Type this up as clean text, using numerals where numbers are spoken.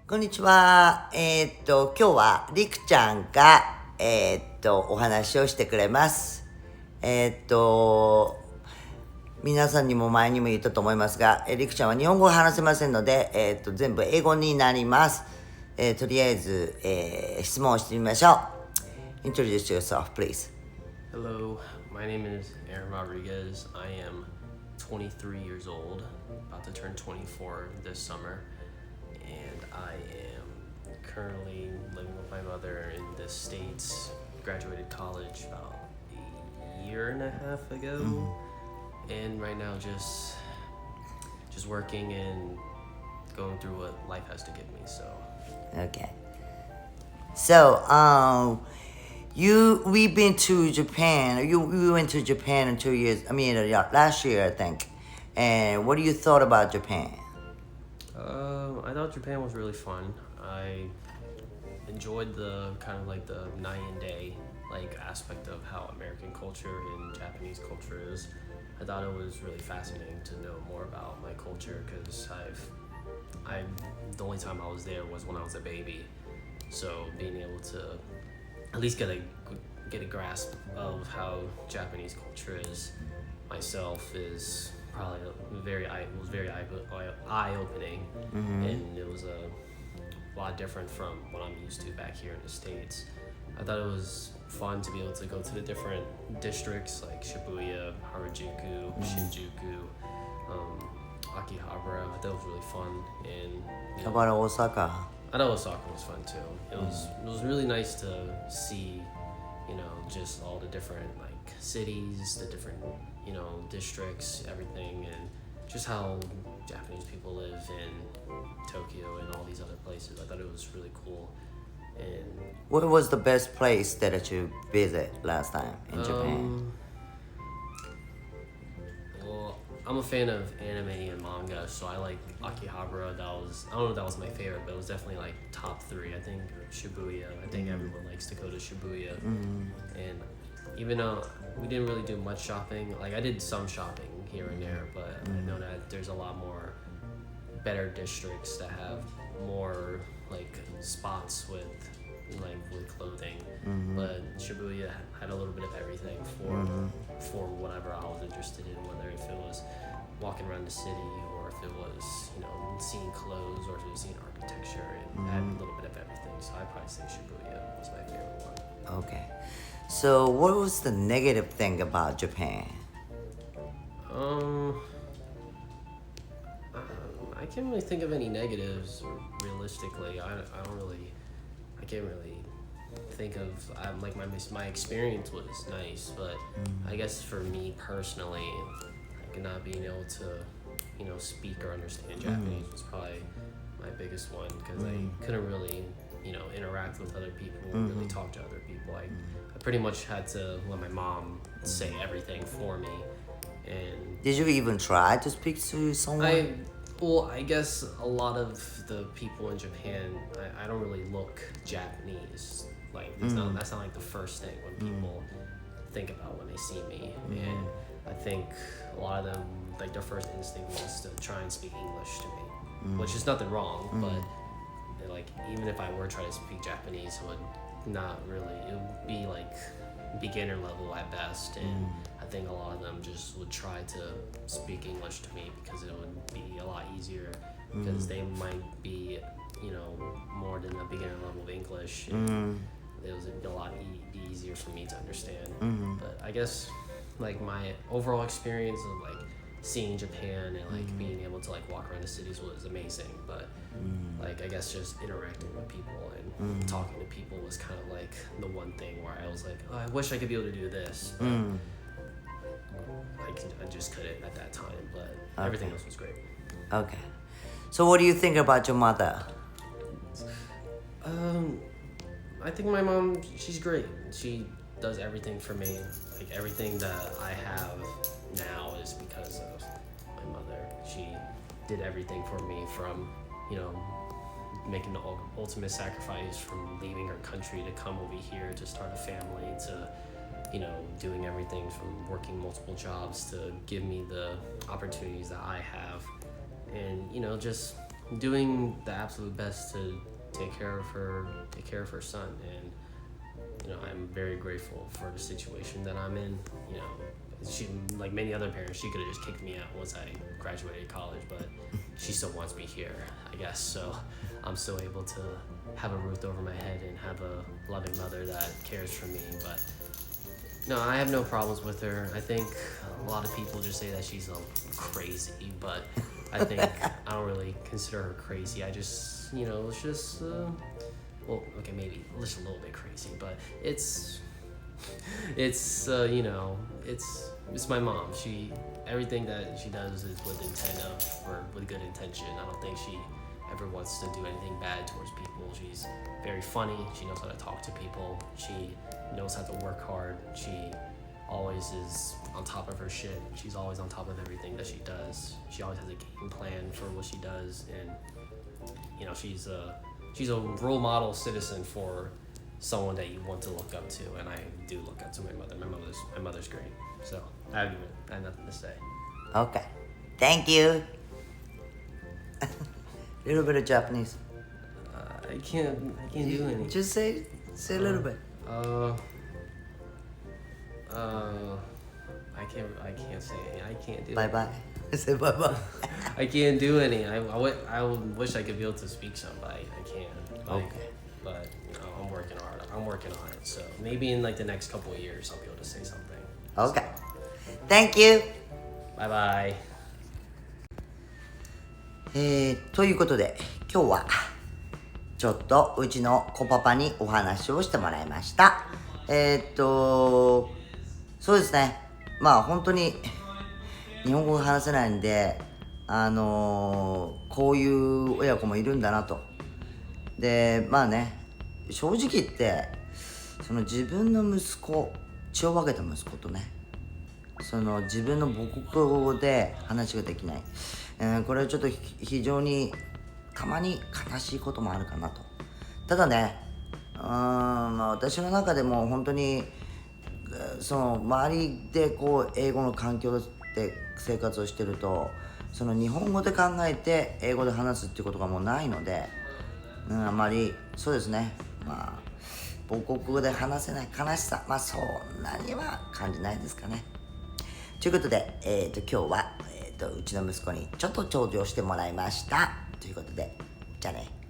こんにちは。今日はりくちゃんが、お話をしてくれます。皆さんにも前にも言ったと思いますが、りくちゃんは日本語が話せませんので、全部英語になります。とりあえず、質問をしてみましょう。Introduce yourself, please. Hello, my name is Aaron Rodriguez. I am 23 years old, about to turn 24 this summer, and I am currently living with my mother in the States. Graduated college about a year and a half ago, and right now just working and going through what life has to give me. So, Okay. So, we've been to Japan. We went to Japan in 2 years. Last year, I think. And what do you thought about Japan? I thought Japan was really fun. I enjoyed the kind of like the night and day like aspect of how American culture and Japanese culture is. I thought it was really fascinating to know more about my culture because the only time I was there was when I was a baby. So being able to at least get a grasp of how Japanese culture is myself is probably very eye-opening, and it was a lot different from what I'm used to back here in the States. I thought it was fun to be able to go to the different districts like Shibuya, Harajuku, Shinjuku, Akihabara. I thought it was really fun, and How about Osaka? I thought Osaka was fun too. It was really nice to see, just all the different like cities, the different districts, everything, and just how Japanese people live in Tokyo and all these other places. I thought it was really cool. And What was the best place that you visit last time in Japan? Well, I'm a fan of anime and manga, so I like Akihabara. I don't know if that was my favorite, but it was definitely like top 3. I think Shibuya. I think everyone likes to go to Shibuya. And even though we didn't really do much shopping, like I did some shopping here and there, but I know that there's a lot more better districts that have more like spots with clothing. But Shibuya had a little bit of everything for whatever I was interested in, whether if it was walking around the city or if it was seeing clothes or if it was seeing architecture, and had a little bit of everything. So I'd probably say Shibuya was my favorite one. Okay. So what was the negative thing about Japan? I can't really think of any negatives realistically. I can't really think of like my experience was nice, but I guess for me personally, like not being able to speak or understand Japanese was probably my biggest one because I couldn't really interact with other people and really talk to other people. I pretty much had to let my mom say everything for me. And Did you even try to speak to someone? I guess a lot of the people in Japan, I don't really look Japanese. Like that's not like the first thing when people think about when they see me. And I think a lot of them, like their first instinct was to try and speak English to me, which is nothing wrong. But like even if I were trying to speak Japanese, it would be like beginner level at best. And I think a lot of them just would try to speak English to me because it would be a lot easier because they might be more than a beginner level of English, and it was a lot easier for me to understand. But I guess like my overall experience of like seeing Japan and like being able to like walk around the cities was amazing, but like I guess just interacting with people and talking to people was kind of like the one thing where I was like, oh, I wish I could be able to do this, but I just couldn't at that time. But everything else was great. Okay. So what do you think about your mother? I think my mom, she's great. She does everything for me. Like everything that I have now is because of my mother. She did everything for me from, making the ultimate sacrifice from leaving her country to come over here to start a family to, doing everything from working multiple jobs to give me the opportunities that I have. And, just doing the absolute best to take care of her son, and I'm very grateful for the situation that I'm in. She, like many other parents, she could have just kicked me out once I graduated college, but she still wants me here, I guess. So I'm still able to have a roof over my head and have a loving mother that cares for me. But no, I have no problems with her. I think a lot of people just say that she's crazy, but I think I don't really consider her crazy. I just, it's just, well, okay, maybe just a little bit crazy, but it's my mom. Everything that she does is with with good intention. I don't think she ever wants to do anything bad towards people. She's very funny. She knows how to talk to people. She knows how to work hard. She always is on top of her shit. She's always on top of everything that she does. She always has a game plan for what she does, and she's a role model citizen for someone that you want to look up to, and I do look up to my mother. My mother's great. So I have nothing to say. Okay. Thank you. Little bit of Japanese. I can't do anything. Just say a little bit. I can't say any. I can't do Bye bye. Say bye bye. I can't do any. I wish I could be able to speak some, but I can't. Okay. But I'm working hard. I'm working on it. So maybe in like the next couple of years, I'll be able to say something. Okay. Thank you. Bye bye. ということで今日はちょっとうちの子パパにお話をしてもらいました。そうですね。まあ本当に日本語が話せないんで、こういう親子もいるんだなと。で、まあね、正直言ってその自分の息子、血を分けた息子とね、その自分の母国語で話ができない、これはちょっと非常にたまに悲しいこともあるかなと。ただね、私の中でも本当にその周りでこう英語の環境で生活をしてると、その日本語で考えて英語で話すっていうことがもうないので、あまりそうですね、まあ母国語で話せない悲しさ、まあそんなには感じないですかね。ということで、今日は、うちの息子にちょっと調教してもらいましたということで、じゃあね。